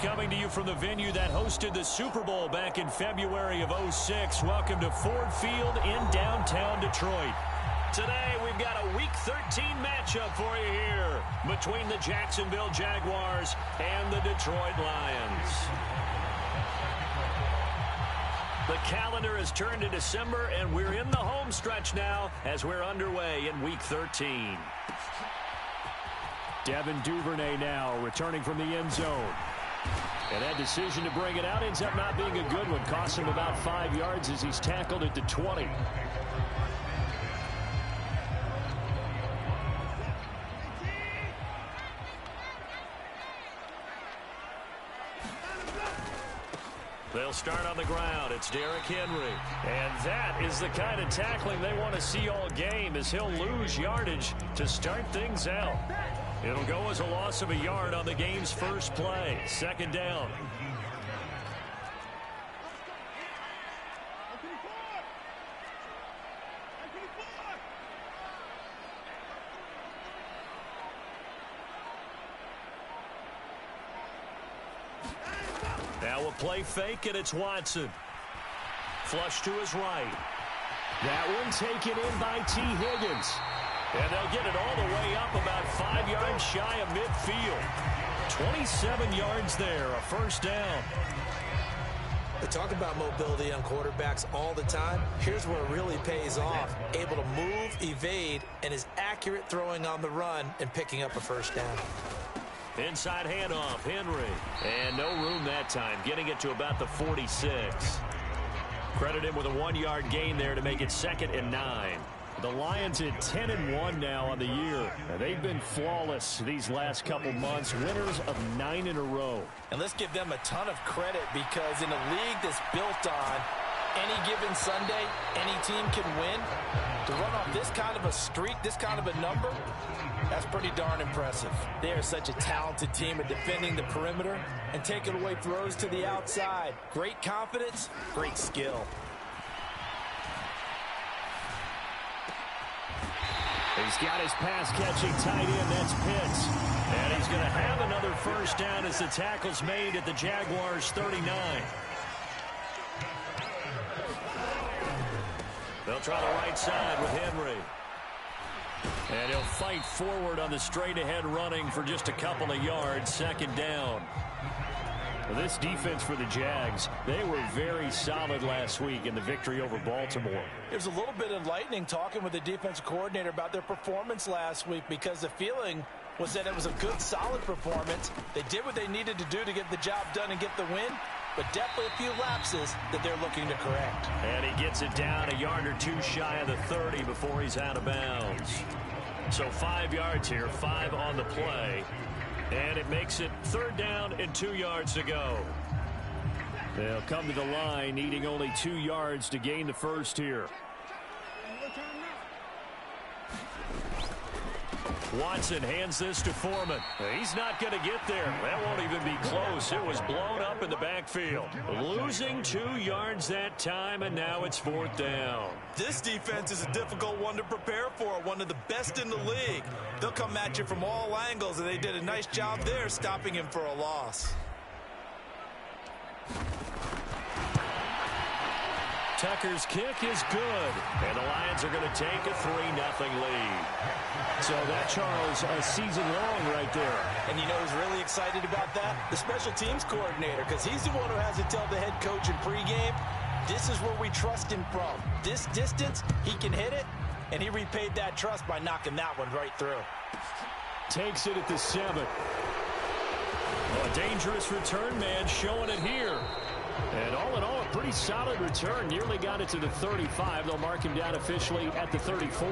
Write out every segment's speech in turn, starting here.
Coming to you from the venue that hosted the Super Bowl back in February of '06. Welcome to Ford Field in downtown Detroit. Today, we've got a Week 13 matchup for you here between the Jacksonville Jaguars and the Detroit Lions. The calendar has turned to December, and we're in the home stretch now as we're underway in Week 13. Devin Duvernay now returning from the end zone. And that decision to bring it out ends up not being a good one. Costs him about 5 yards as he's tackled at the 20. They'll start on the ground. It's Derrick Henry. And that is the kind of tackling they want to see all game, as he'll lose yardage to start things out. It'll go as a loss of a yard on the game's first play. Second down. Now a play fake, and it's Watson. Flush to his right. That one taken in by T. Higgins. And they'll get it all the way up about 5 yards shy of midfield. 27 yards there, a first down. We talk about mobility on quarterbacks all the time. Here's where it really pays off. Able to move, evade, and is accurate throwing on the run and picking up a first down. Inside handoff, Henry. And no room that time, getting it to about the 46. Credit him with a 1-yard gain there to make it 2nd and 9. The Lions at 10-1 now on the year. They've been flawless these last couple months, winners of 9 in a row. And let's give them a ton of credit, because in a league that's built on any given Sunday, any team can win. To run off this kind of a streak, this kind of a number, that's pretty darn impressive. They are such a talented team at defending the perimeter and taking away throws to the outside. Great confidence, great skill. He's got his pass-catching tight end. That's Pitts. And he's going to have another first down as the tackle's made at the Jaguars' 39. They'll try the right side with Henry. And he'll fight forward on the straight-ahead running for just a couple of yards. Second down. Well, this defense for the Jags, they were very solid last week in the victory over Baltimore. It was a little bit enlightening talking with the defensive coordinator about their performance last week, because the feeling was that it was a good, solid performance. They did what they needed to do to get the job done and get the win, but definitely a few lapses that they're looking to correct. And he gets it down a yard or two shy of the 30 before he's out of bounds. So 5 yards here, 5 on the play. And it makes it 3rd down and 2 yards to go. They'll come to the line, needing only 2 yards to gain the first here. Watson hands this to Foreman. He's not going to get there. That won't even be close. It was blown up in the backfield. Losing 2 yards that time, and now it's 4th down. This defense is a difficult one to prepare for, one of the best in the league. They'll come at you from all angles, and they did a nice job there stopping him for a loss. Tucker's kick is good, and the Lions are going to take a 3-0 lead. So that, Charles, a season long right there. And you know who's really excited about that? The special teams coordinator, because he's the one who has to tell the head coach in pregame, this is where we trust him from. This distance, he can hit it, and he repaid that trust by knocking that one right through. Takes it at the 7. A dangerous return man showing it here. And all in all, a pretty solid return. Nearly got it to the 35. They'll mark him down officially at the 34.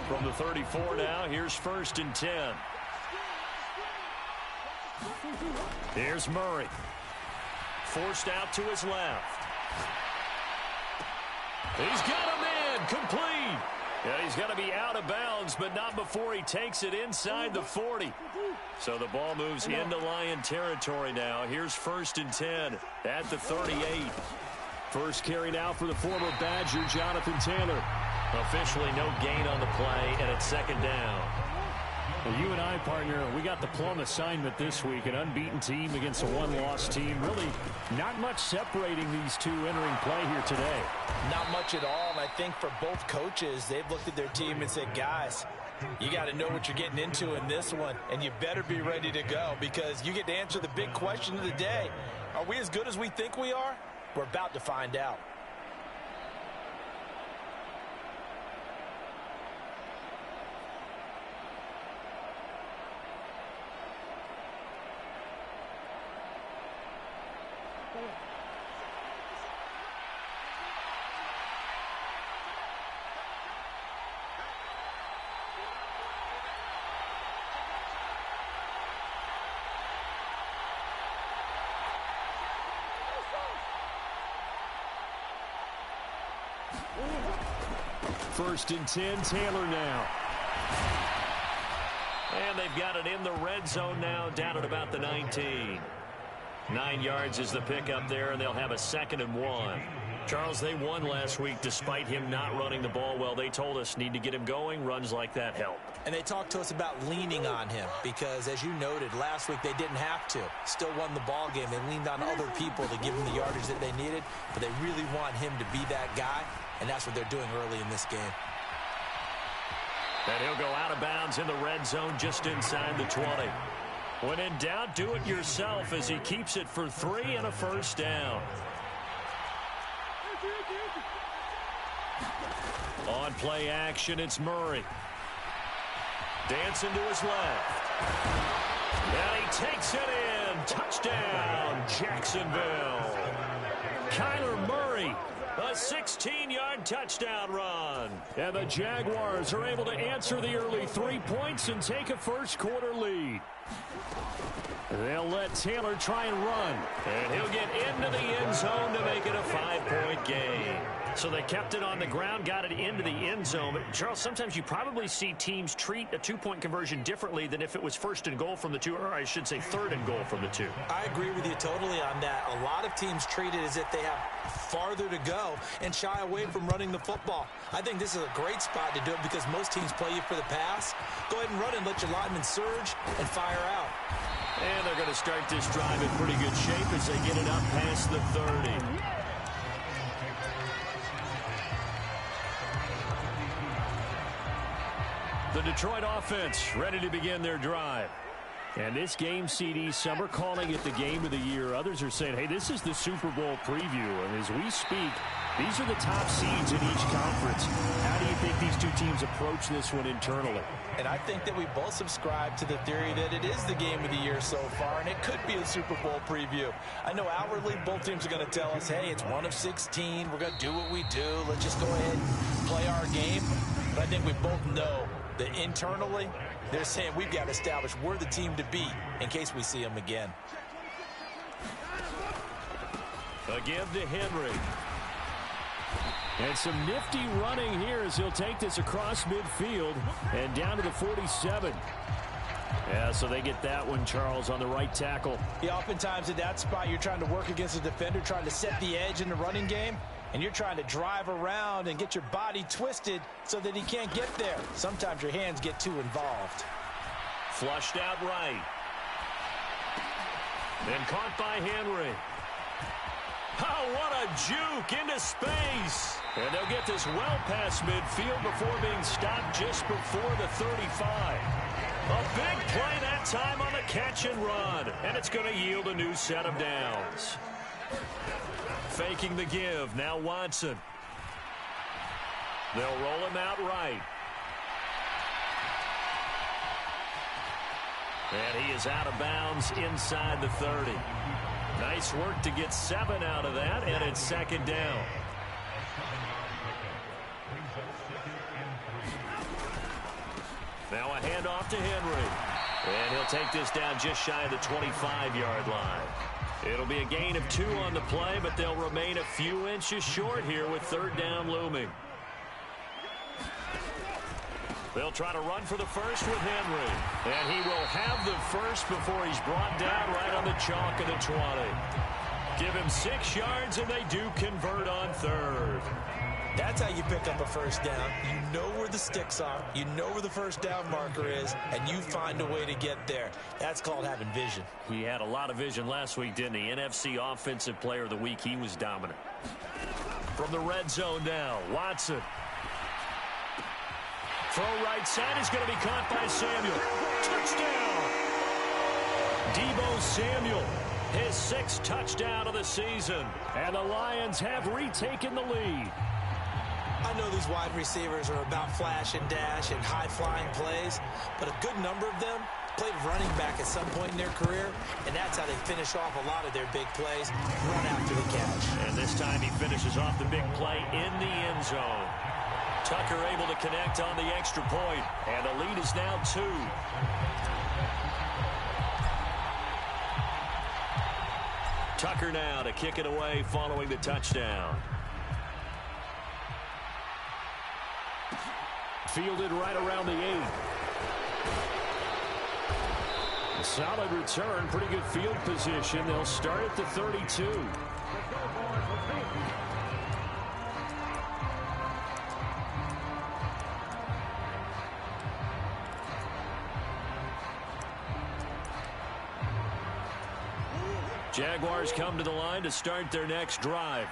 From the 34 now, here's 1st and 10. Here's Murray. Forced out to his left. He's got him in. Complete. Yeah, he's got to be out of bounds, but not before he takes it inside the 40. So the ball moves into Lion territory now. Here's 1st and 10 at the 38. First carry now for the former Badger, Jonathan Taylor. Officially no gain on the play, and it's second down. Well, you and I, partner, we got the plum assignment this week. An unbeaten team against a one-loss team. Really not much separating these two entering play here today. Not much at all, and I think for both coaches, they've looked at their team and said, guys, you got to know what you're getting into in this one, and you better be ready to go because you get to answer the big question of the day. Are we as good as we think we are? We're about to find out. First and 10, Taylor now. And they've got it in the red zone now, down at about the 19. 9 yards is the pickup there, and they'll have a 2nd and 1. Charles, they won last week despite him not running the ball well. They told us need to get him going. Runs like that help. And they talked to us about leaning on him because, as you noted, last week they didn't have to. Still won the ball game. They leaned on other people to give them the yardage that they needed, but they really want him to be that guy, and that's what they're doing early in this game. And he'll go out of bounds in the red zone just inside the 20. When in doubt, do it yourself as he keeps it for 3 and a first down. On play action, it's Murray. Dancing to his left. And he takes it in. Touchdown, Jacksonville. Kyler Murray. A 16-yard touchdown run. And the Jaguars are able to answer the early 3 points and take a first-quarter lead. They'll let Taylor try and run. And he'll get into the end zone to make it a 5-point game. So they kept it on the ground, got it into the end zone. But, Charles, sometimes you probably see teams treat a 2-point conversion differently than if it was 1st and goal from the 2, or I should say 3rd and goal from the 2. I agree with you totally on that. A lot of teams treat it as if they have farther to go and shy away from running the football. I think this is a great spot to do it because most teams play you for the pass. Go ahead and run and let your linemen surge and fire out. And they're going to start this drive in pretty good shape as they get it up past the 30. The Detroit offense ready to begin their drive. And this game, CD, some are calling it the game of the year. Others are saying, hey, this is the Super Bowl preview. And as we speak, these are the top seeds in each conference. How do you think these two teams approach this one internally? And I think that we both subscribe to the theory that it is the game of the year so far, and it could be a Super Bowl preview. I know outwardly both teams are going to tell us, hey, it's 1 of 16. We're going to do what we do. Let's just go ahead and play our game. But I think we both know that internally, they're saying we've got to establish we're the team to beat in case we see them again. A give to Henry. And some nifty running here as he'll take this across midfield and down to the 47. Yeah, so they get that one, Charles, on the right tackle. Yeah, oftentimes at that spot, you're trying to work against a defender, trying to set the edge in the running game, and you're trying to drive around and get your body twisted so that he can't get there. Sometimes your hands get too involved. Flushed out right. Then caught by Henry. Oh, what a juke into space. And they'll get this well past midfield before being stopped just before the 35. A big play that time on the catch and run. And it's going to yield a new set of downs. Faking the give. Now Watson. They'll roll him out right. And he is out of bounds inside the 30. Nice work to get 7 out of that, and it's second down. Now a handoff to Henry. And he'll take this down just shy of the 25-yard line. It'll be a gain of 2 on the play, but they'll remain a few inches short here with 3rd down looming. They'll try to run for the first with Henry. And he will have the first before he's brought down right on the chalk of the 20. Give him 6 yards, and they do convert on 3rd. That's how you pick up a first down. You know where the sticks are. You know where the first down marker is, and you find a way to get there. That's called having vision. He had a lot of vision last week, didn't he? NFC Offensive Player of the Week. He was dominant. From the red zone now, Watson. Throw right side is going to be caught by Samuel. Touchdown! Deebo Samuel, his 6th touchdown of the season. And the Lions have retaken the lead. I know these wide receivers are about flash and dash and high-flying plays, but a good number of them played running back at some point in their career, and that's how they finish off a lot of their big plays, run after the catch. And this time he finishes off the big play in the end zone. Tucker able to connect on the extra point, and the lead is now 2. Tucker now to kick it away following the touchdown. Fielded right around the 8. A solid return, pretty good field position. They'll start at the 32. Jaguars come to the line to start their next drive.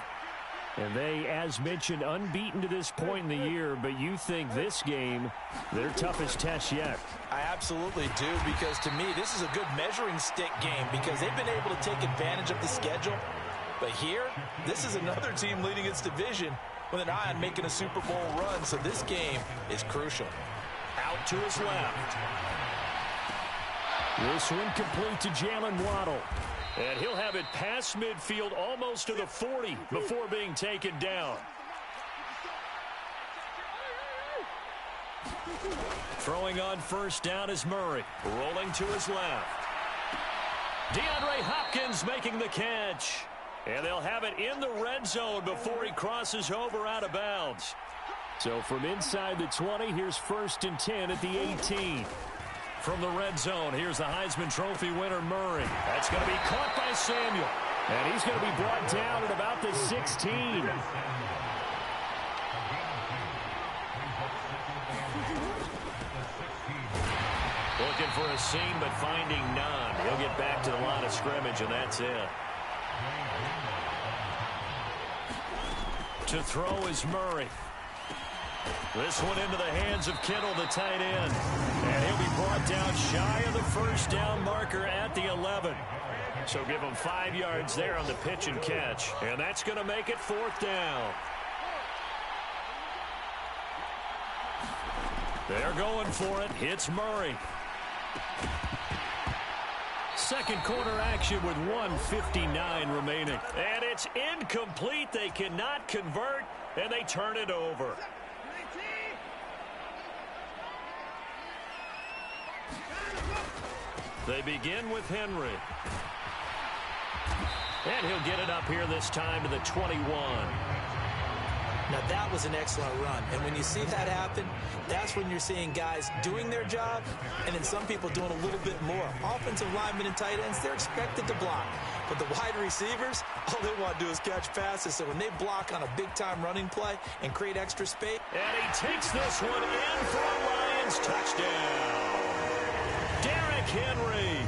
And they, as mentioned, unbeaten to this point in the year, but you think this game, their toughest test yet. I absolutely do, because to me, this is a good measuring stick game because they've been able to take advantage of the schedule. But here, this is another team leading its division with an eye on making a Super Bowl run, so this game is crucial. Out to his left. This one complete to Jalen Waddle. And he'll have it past midfield almost to the 40 before being taken down. Throwing on first down is Murray. Rolling to his left. DeAndre Hopkins making the catch. And they'll have it in the red zone before he crosses over out of bounds. So from inside the 20, here's 1st and 10 at the 18. From the red zone, here's the Heisman Trophy winner, Murray. That's going to be caught by Samuel. And he's going to be brought down at about the 16. Looking for a seam, but finding none. He'll get back to the line of scrimmage, and that's it. To throw is Murray. This one into the hands of Kittle, the tight end. And he'll be brought down shy of the first down marker at the 11. So give him 5 yards there on the pitch and catch. And that's going to make it 4th down. They're going for it. It's Murray. Second quarter action with 1:59 remaining. And it's incomplete. They cannot convert, and they turn it over. They begin with Henry. And he'll get it up here this time to the 21. Now that was an excellent run. And when you see that happen, that's when you're seeing guys doing their job and then some people doing a little bit more. Offensive linemen and tight ends, they're expected to block. But the wide receivers, all they want to do is catch passes. So when they block on a big-time running play and create extra space. And he takes this one in for a Lions touchdown. Derrick Henry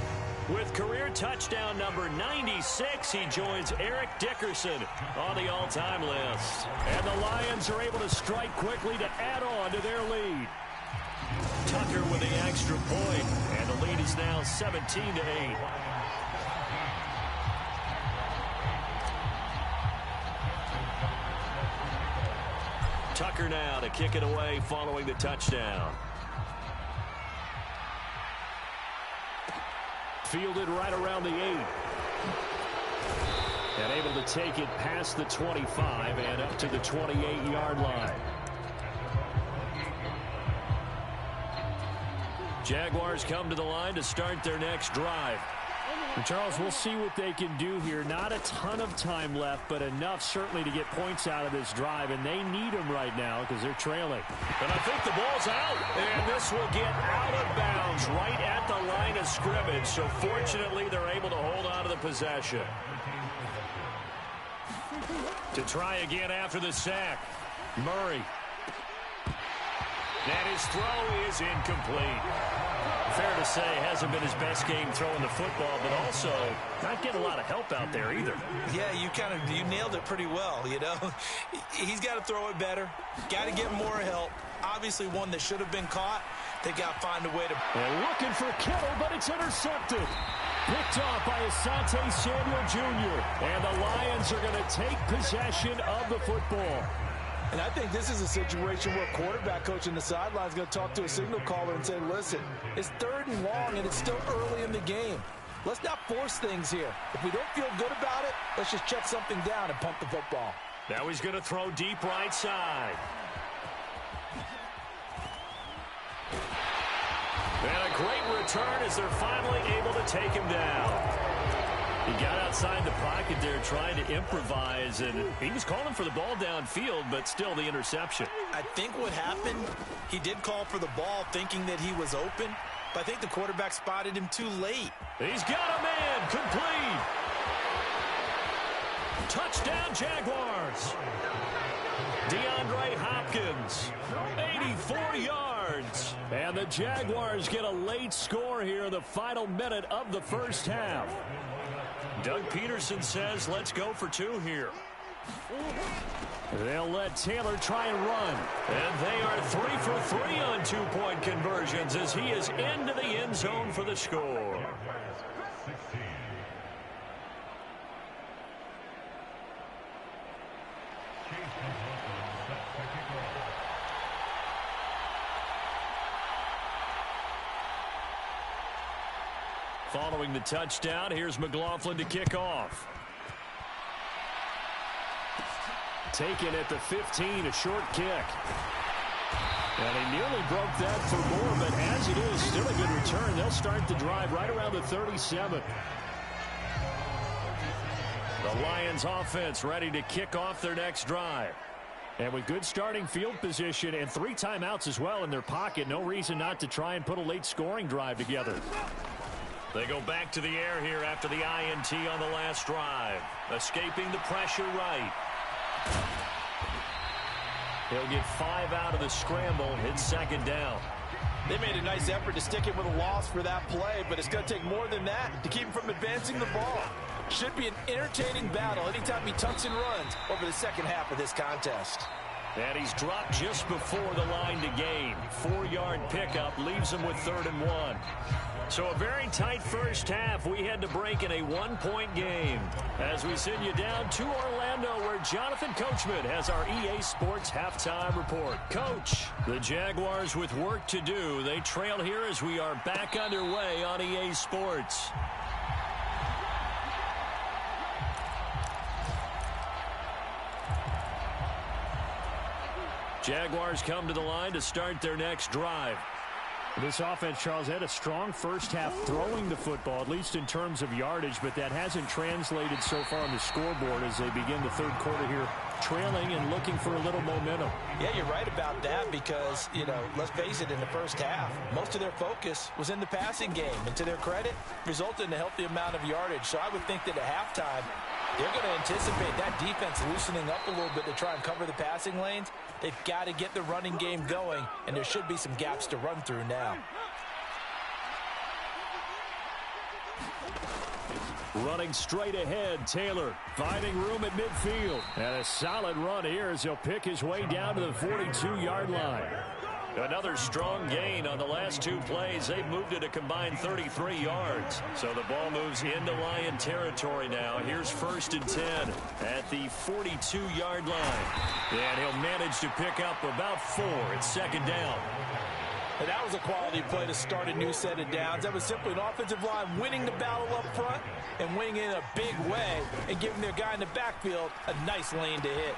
with career touchdown number 96. He joins Eric Dickerson on the all-time list. And the Lions are able to strike quickly to add on to their lead. Tucker with the extra point, and the lead is now 17-8. Tucker now to kick it away following the touchdown. Fielded right around the 8. And able to take it past the 25 and up to the 28-yard line. Jaguars come to the line to start their next drive. And Charles, we'll see what they can do here. Not a ton of time left, but enough certainly to get points out of this drive, and they need them right now because they're trailing. And I think the ball's out, and this will get out of bounds right at the line of scrimmage. So fortunately, they're able to hold on to the possession. To try again after the sack. Murray. And his throw is incomplete. Fair to say, hasn't been his best game throwing the football, but also not getting a lot of help out there either. Yeah, you nailed it pretty well, you know. He's got to throw it better. Got to get more help. Obviously one that should have been caught. They got to find a way to... They're looking for Kittle, but it's intercepted. Picked off by Asante Samuel Jr. And the Lions are going to take possession of the football. And I think this is a situation where a quarterback coach in the sideline is going to talk to a signal caller and say, listen, it's 3rd and long and it's still early in the game. Let's not force things here. If we don't feel good about it, let's just check something down and pump the football. Now he's going to throw deep right side. And a great return as they're finally able to take him down. He got outside the pocket there trying to improvise, and he was calling for the ball downfield, but still the interception. I think what happened, he did call for the ball thinking that he was open, but I think the quarterback spotted him too late. He's got a man, complete. Touchdown Jaguars. DeAndre Hopkins, 84 yards. And the Jaguars get a late score here in the final minute of the first half. Doug Peterson says, let's go for 2 here. They'll let Taylor try and run. And they are 3 for 3 on 2-point conversions as he is into the end zone for the score. Following the touchdown, here's McLaughlin to kick off. Taken at the 15, a short kick. And he nearly broke that for more, but as it is, still a good return. They'll start the drive right around the 37. The Lions offense ready to kick off their next drive. And with good starting field position and 3 timeouts as well in their pocket, no reason not to try and put a late scoring drive together. They go back to the air here after the INT on the last drive. Escaping the pressure right. He'll get 5 out of the scramble. It's 2nd down. They made a nice effort to stick him with a loss for that play, but it's going to take more than that to keep him from advancing the ball. Should be an entertaining battle anytime he tucks and runs over the second half of this contest. And he's dropped just before the line to gain. 4-yard pickup leaves him with 3rd and 1. So a very tight first half. We had to break in a 1-point game. As we send you down to Orlando, where Jonathan Coachman has our EA Sports halftime report. Coach, the Jaguars with work to do. They trail here as we are back underway on EA Sports. Jaguars come to the line to start their next drive. This offense, Charles, had a strong first half throwing the football, at least in terms of yardage, but that hasn't translated so far on the scoreboard as they begin the 3rd quarter here, trailing and looking for a little momentum. Yeah, you're right about that because, you know, let's face it, in the first half, most of their focus was in the passing game, and to their credit, resulted in a healthy amount of yardage. So I would think that at halftime, they're going to anticipate that defense loosening up a little bit to try and cover the passing lanes. They've got to get the running game going, and there should be some gaps to run through now. Running straight ahead, Taylor finding room at midfield. And a solid run here as he'll pick his way down to the 42-yard line. Another strong gain on the last 2 plays. They've moved it a combined 33 yards. So the ball moves into Lion territory now. Here's 1st and 10 at the 42-yard line. And he'll manage to pick up about 4. It's 2nd down. And that was a quality play to start a new set of downs. That was simply an offensive line winning the battle up front and winning in a big way and giving their guy in the backfield a nice lane to hit.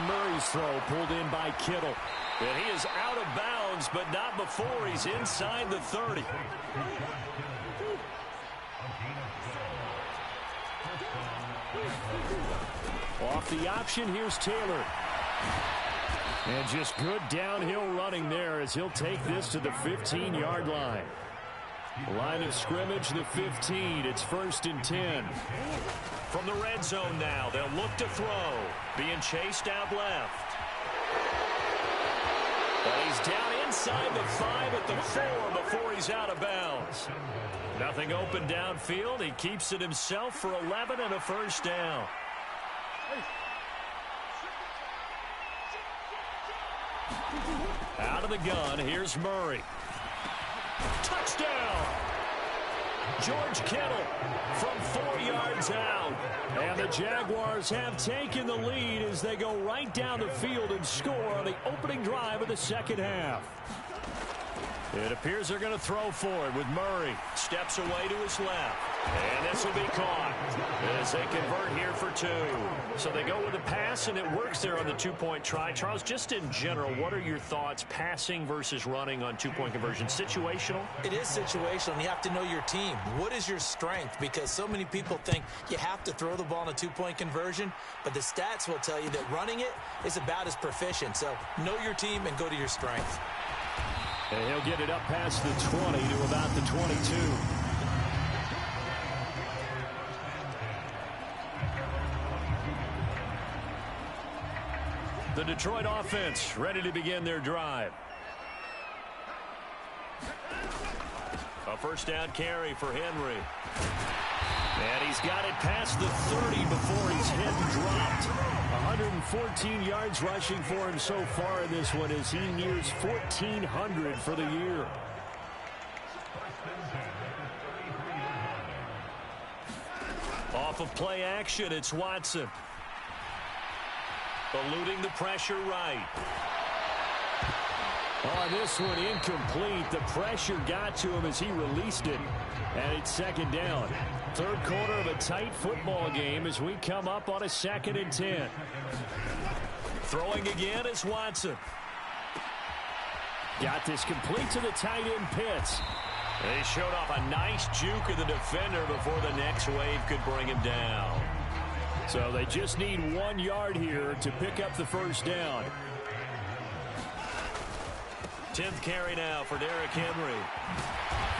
Murray's throw pulled in by Kittle. And he is out of bounds, but not before he's inside the 30. Off the option, here's Taylor. And just good downhill running there as he'll take this to the 15-yard line. Line of scrimmage, the 15. It's 1st and 10. From the red zone now, they'll look to throw. Being chased out left. And he's down inside the 5 at the 4 before he's out of bounds. Nothing open downfield. He keeps it himself for 11 and a first down. Out of the gun, here's Murray. Touchdown! George Kittle from 4 yards out. And the Jaguars have taken the lead as they go right down the field and score on the opening drive of the second half. It appears they're going to throw for it with Murray. Steps away to his left. And this will be caught as they convert here for 2. So they go with a pass, and it works there on the 2-point try. Charles, just in general, what are your thoughts passing versus running on 2-point conversion? Situational? It is situational. You have to know your team. What is your strength? Because so many people think you have to throw the ball in a 2-point conversion, but the stats will tell you that running it is about as proficient. So know your team and go to your strength. And he'll get it up past the 20 to about the 22. The Detroit offense ready to begin their drive. A first down carry for Henry. And he's got it past the 30 before he's hit and dropped. 114 yards rushing for him so far in this one as he nears 1,400 for the year. Off of play action, it's Watson. Eluding the pressure right. On this one, incomplete. The pressure got to him as he released it. And it's second down. Third quarter of a tight football game as we come up on a 2nd and 10. Throwing again is Watson. Got this complete to the tight end Pitts. They showed off a nice juke of the defender before the next wave could bring him down. So they just need 1 yard here to pick up the first down. 10th carry now for Derrick Henry.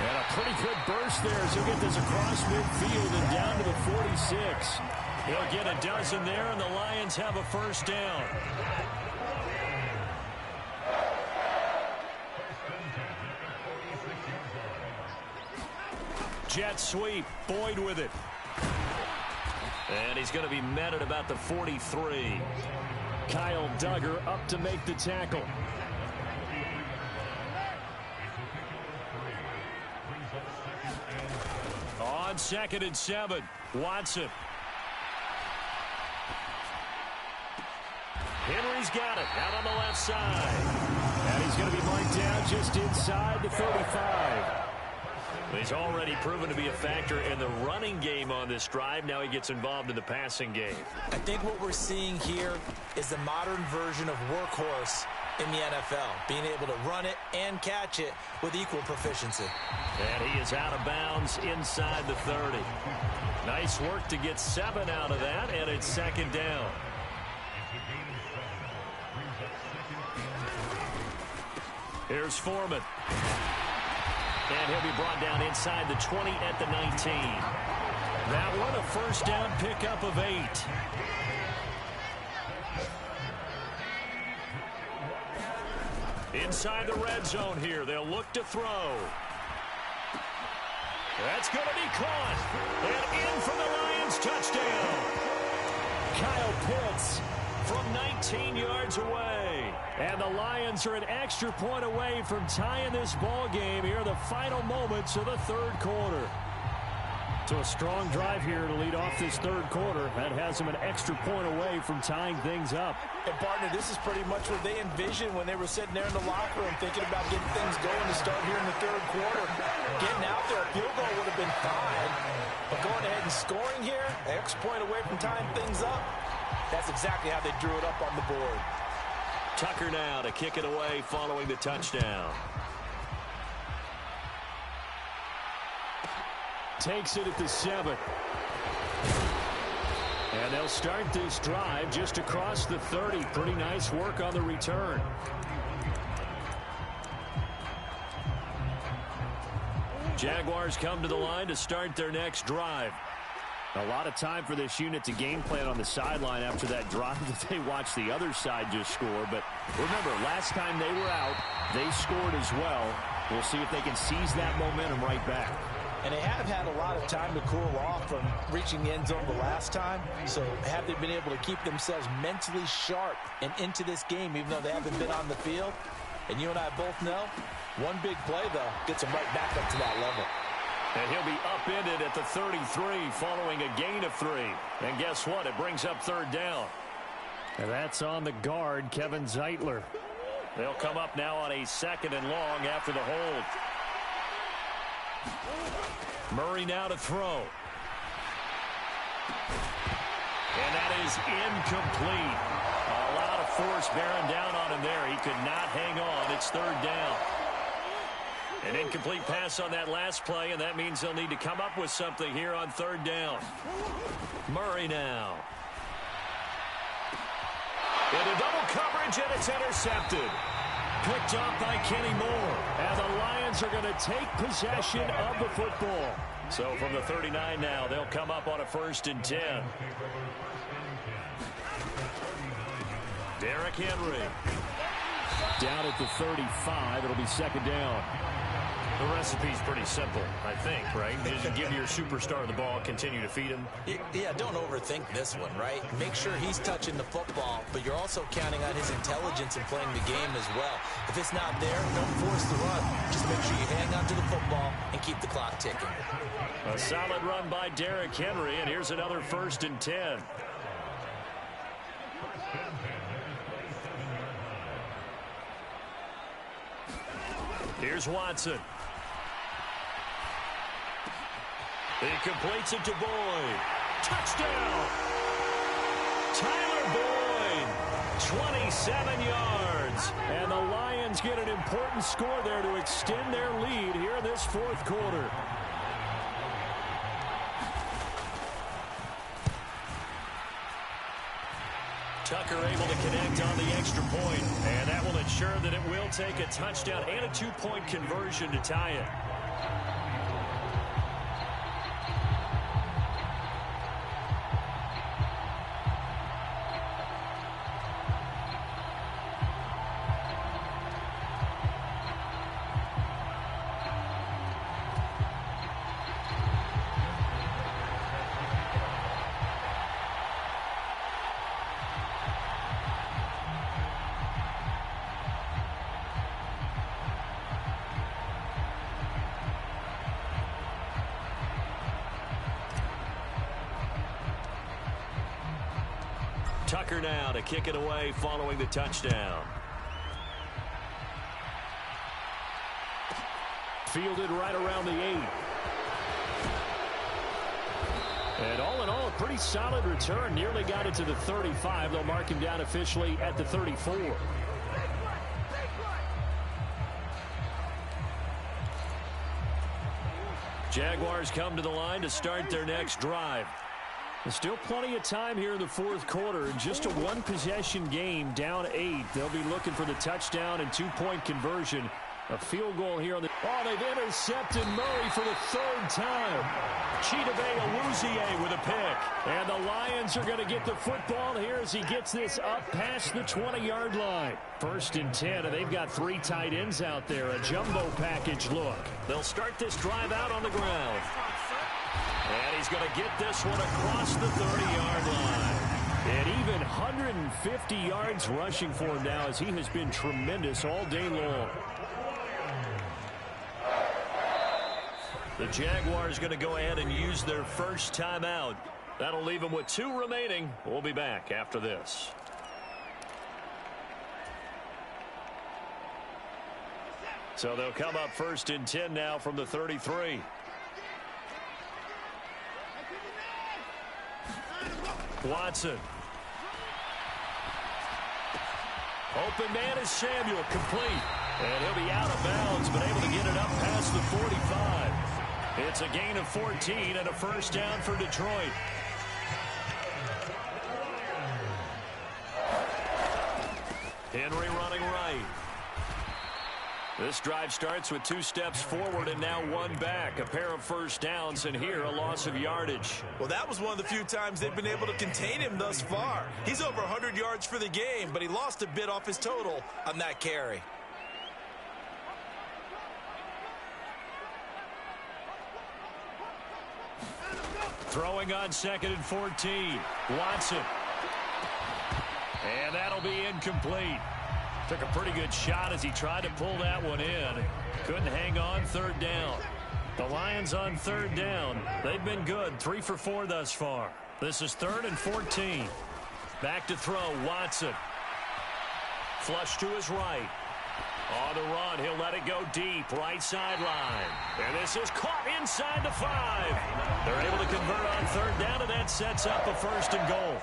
And a pretty good burst there as he'll get this across midfield and down to the 46. He'll get a dozen there, and the Lions have a first down. Jet sweep. Boyd with it. And he's going to be met at about the 43. Kyle Duggar up to make the tackle. On 2nd and 7, Watson. Henry's got it out on the left side. And he's going to be marked down just inside the 35. He's already proven to be a factor in the running game on this drive. Now he gets involved in the passing game. I think what we're seeing here is the modern version of workhorse in the NFL, being able to run it and catch it with equal proficiency. And he is out of bounds inside the 30. Nice work to get 7 out of that, and it's second down. Here's Foreman. And he'll be brought down inside the 20 at the 19. That one a first down pickup of 8. Inside the red zone here. They'll look to throw. That's going to be caught. And in for the Lions touchdown. Kyle Pitts from 19 yards away. And the Lions are an extra point away from tying this ball game here in the final moments of the third quarter. So a strong drive here to lead off this third quarter. That has them an extra point away from tying things up. And, partner, this is pretty much what they envisioned when they were sitting there in the locker room thinking about getting things going to start here in the third quarter. Getting out there, a field goal would have been fine. But going ahead and scoring here, an extra point away from tying things up, that's exactly how they drew it up on the board. Tucker now to kick it away following the touchdown. Takes it at the 7. And they'll start this drive just across the 30. Pretty nice work on the return. Jaguars come to the line to start their next drive. A lot of time for this unit to game plan on the sideline after that drive that they watched the other side just score. But remember, last time they were out, they scored as well. We'll see if they can seize that momentum right back. And they have had a lot of time to cool off from reaching the end zone the last time. So have they been able to keep themselves mentally sharp and into this game, even though they haven't been on the field? And you and I both know, one big play, though, gets them right back up to that level. And he'll be upended at the 33 following a gain of 3. And guess what? It brings up third down. And that's on the guard, Kevin Zeitler. They'll come up now on a 2nd and long after the hold. Murray now to throw. And that is incomplete. A lot of force bearing down on him there. He could not hang on. It's third down. An incomplete pass on that last play, and that means they'll need to come up with something here on third down. Murray now. Into double coverage, and it's intercepted. Picked off by Kenny Moore. And the Lions are going to take possession of the football. So from the 39 now, they'll come up on a 1st and 10. Derrick Henry. Down at the 35, it'll be 2nd down. The recipe's pretty simple, I think, right? Just give your superstar the ball, continue to feed him. Yeah, don't overthink this one, right? Make sure he's touching the football, but you're also counting on his intelligence in playing the game as well. If it's not there, don't force the run. Just make sure you hang on to the football and keep the clock ticking. A solid run by Derrick Henry, and here's another 1st and 10. Here's Watson. He completes it to Boyd. Touchdown! Tyler Boyd, 27 yards. And the Lions get an important score there to extend their lead here in this 4th quarter. Tucker able to connect on the extra point, and that will ensure that it will take a touchdown and a 2-point conversion to tie it. Tucker now to kick it away following the touchdown. Fielded right around the 8. And all in all, a pretty solid return. Nearly got it to the 35. They'll mark him down officially at the 34. Jaguars come to the line to start their next drive. There's still plenty of time here in the 4th quarter. In just a 1-possession game, down 8. They'll be looking for the touchdown and 2-point conversion. A field goal here on the... Oh, they've intercepted Murray for the 3rd time. Chidobe Awuzie with a pick. And the Lions are going to get the football here as he gets this up past the 20-yard line. 1st and 10, and they've got 3 tight ends out there. A jumbo package look. They'll start this drive out on the ground. And he's going to get this one across the 30-yard line. And even 150 yards rushing for him now as he has been tremendous all day long. The Jaguars going to go ahead and use their first timeout. That'll leave them with 2 remaining. We'll be back after this. So they'll come up 1st and 10 now from the 33. Watson. Open man is Samuel, complete. And he'll be out of bounds, but able to get it up past the 45. It's a gain of 14 and a 1st down for Detroit. Henry running right. This drive starts with 2 steps forward and now 1 back. A pair of first downs, and here a loss of yardage. Well, that was one of the few times they've been able to contain him thus far. He's over 100 yards for the game, but he lost a bit off his total on that carry. Throwing on 2nd and 14. Watson. And that'll be incomplete. Took a pretty good shot as he tried to pull that one in. Couldn't hang on 3rd down. The Lions on 3rd down. They've been good. 3 for 4 thus far. This is 3rd and 14. Back to throw. Watson. Flush to his right. On the run, he'll let it go deep, right sideline. And this is caught inside the 5. They're able to convert on 3rd down, and that sets up a 1st and goal.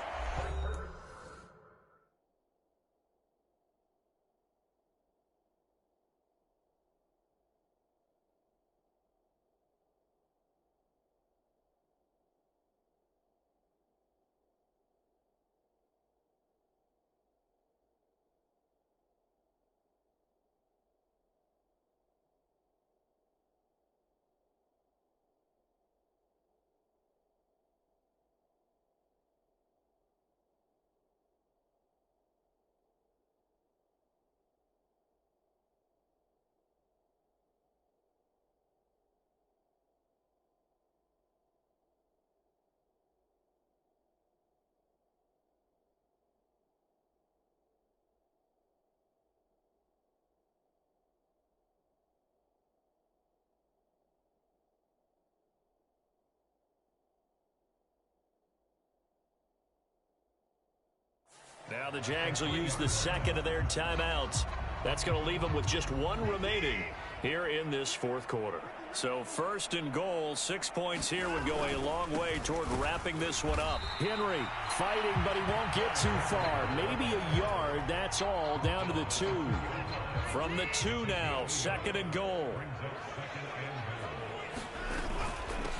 Now the Jags will use the 2nd of their timeouts. That's going to leave them with just 1 remaining here in this 4th quarter. So 1st and goal, 6 points here would go a long way toward wrapping this one up. Henry fighting, but he won't get too far. Maybe a yard, that's all, down to the 2. From the 2 now, 2nd and goal.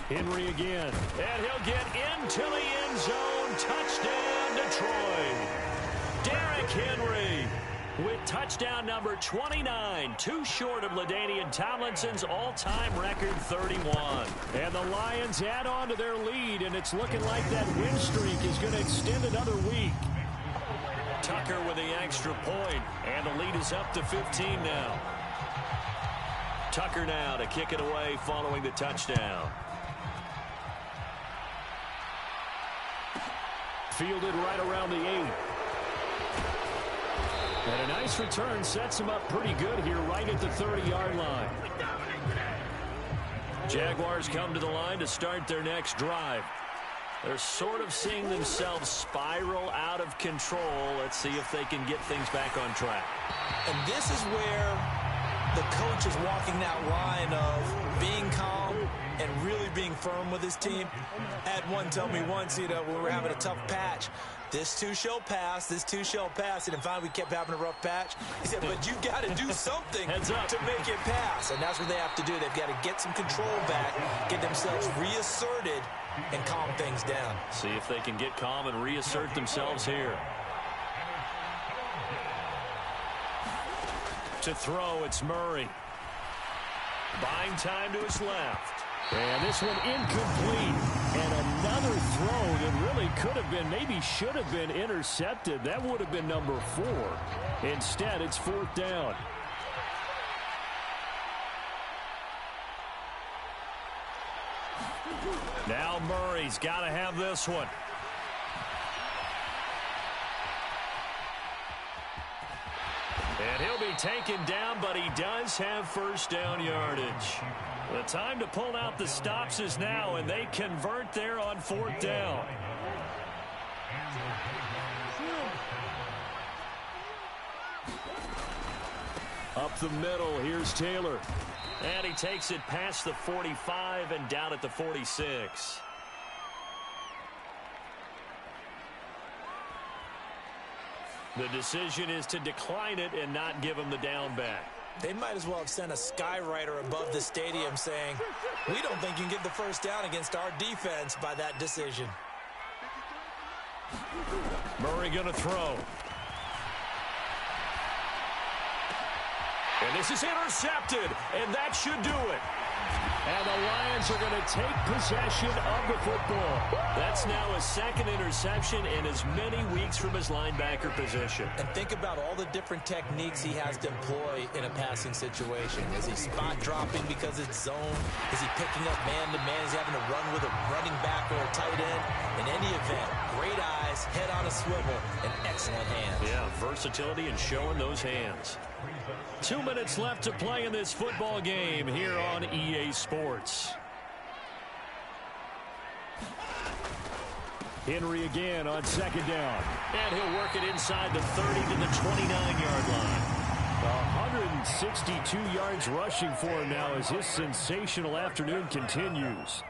Henry again, and he'll get into the end zone. Touchdown, Detroit. Derrick Henry with touchdown number 29, 2 short of LaDainian Tomlinson's all-time record 31. And the Lions add on to their lead, and it's looking like that win streak is going to extend another week. Tucker with the extra point, and the lead is up to 15 now. Tucker now to kick it away following the touchdown. Fielded right around the 8. And a nice return sets him up pretty good here right at the 30-yard line. Jaguars come to the line to start their next drive. They're sort of seeing themselves spiral out of control. Let's see if they can get things back on track. And this is where the coach is walking that line of being calm and really being firm with his team. I had one tell me once, when we were having a tough patch, this too shall pass, this too shall pass. And finally we kept having a rough patch. He said, but you got to do something to make it pass. And that's what they have to do. They've got to get some control back, get themselves reasserted, and calm things down. See if they can get calm and reassert themselves here. To throw, it's Murray. Buying time to his left. And this one incomplete. And another throw that really could have been, maybe should have been intercepted. That would have been number 4. Instead, it's 4th down. Now Murray's got to have this one. And he'll be taken down, but he does have first down yardage. The time to pull out the stops is now, and they convert there on 4th down. Up the middle, here's Taylor. And he takes it past the 45 and down at the 46. The decision is to decline it and not give him the down back. They might as well have sent a skywriter above the stadium saying, we don't think you can get the first down against our defense by that decision. Murray going to throw. And this is intercepted, and that should do it. And the Lions are going to take possession of the football. That's now his second interception in as many weeks from his linebacker position. And think about all the different techniques he has to employ in a passing situation. Is he spot dropping because it's zone? Is he picking up man-to-man? Is he having to run with a running back or a tight end? In any event, great eyes, head on a swivel, and excellent hands. Yeah, versatility and showing those hands. 2 minutes left to play in this football game here on EA Sports. Henry again on second down. And he'll work it inside the 30 to the 29-yard line. 162 yards rushing for him now as his sensational afternoon continues.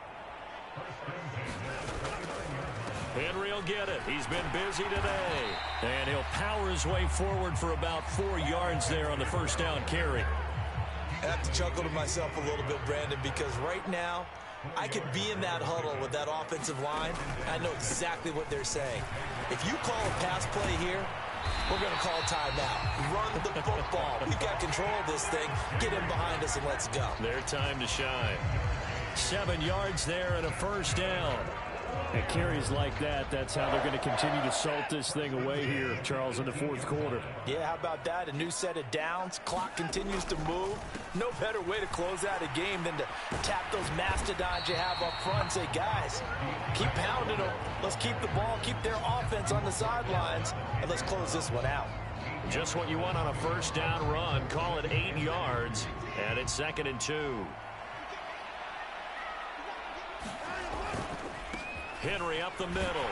Henry will get it. He's been busy today. And he'll power his way forward for about 4 yards there on the first down carry. I have to chuckle to myself a little bit, Brandon, because right now I could be in that huddle with that offensive line. I know exactly what they're saying. If you call a pass play here, we're going to call timeout. Run the football. We've got control of this thing. Get in behind us and let's go. Their time to shine. 7 yards there and a first down. And carries like that, that's how they're going to continue to salt this thing away here, Charles, in the fourth quarter. Yeah, how about that? A new set of downs. Clock continues to move. No better way to close out a game than to tap those mastodons you have up front and say, guys, keep pounding them. Let's keep the ball, keep their offense on the sidelines, and let's close this one out. Just what you want on a first down run. Call it 8 yards, and it's 2nd and 2. Henry up the middle.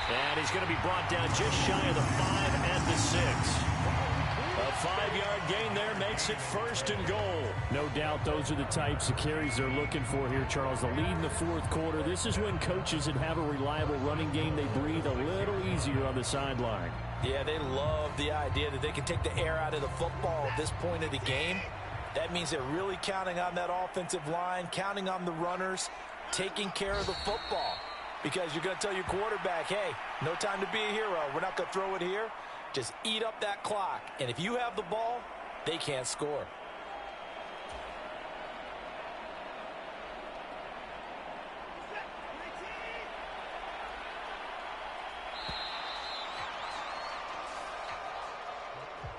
And he's going to be brought down just shy of the 5 and the 6. A 5-yard gain there makes it 1st and goal. No doubt those are the types of carries they're looking for here, Charles. The lead in the fourth quarter. This is when coaches that have a reliable running game, they breathe a little easier on the sideline. Yeah, they love the idea that they can take the air out of the football at this point of the game. That means they're really counting on that offensive line, counting on the runners, taking care of the football. Because you're going to tell your quarterback, hey, no time to be a hero. We're not going to throw it here. Just eat up that clock. And if you have the ball, they can't score.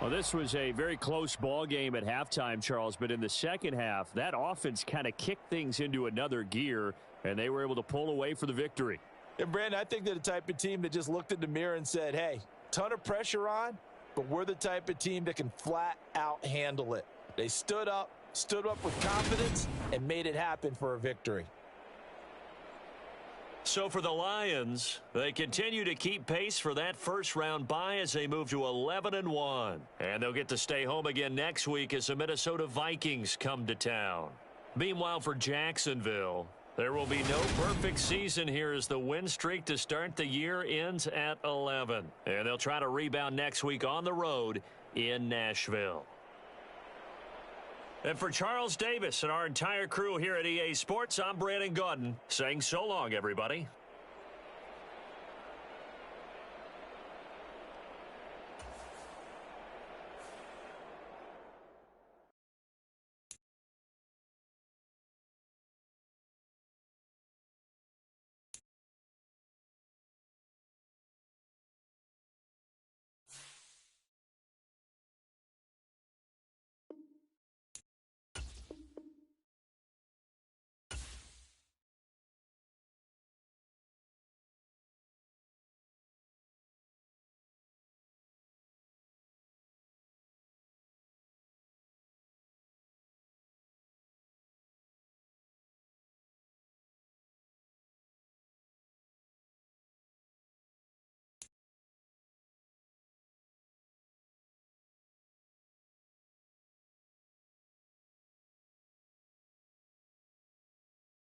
Well, this was a very close ball game at halftime, Charles, but in the second half, that offense kind of kicked things into another gear, and they were able to pull away for the victory. And, Brandon, I think they're the type of team that just looked in the mirror and said, hey, ton of pressure on, but we're the type of team that can flat out handle it. They stood up with confidence, and made it happen for a victory. So for the Lions, they continue to keep pace for that first-round bye as they move to 11-1. And they'll get to stay home again next week as the Minnesota Vikings come to town. Meanwhile, for Jacksonville, there will be no perfect season here as the win streak to start the year ends at 11. And they'll try to rebound next week on the road in Nashville. And for Charles Davis and our entire crew here at EA Sports, I'm Brandon Gaudin saying so long, everybody.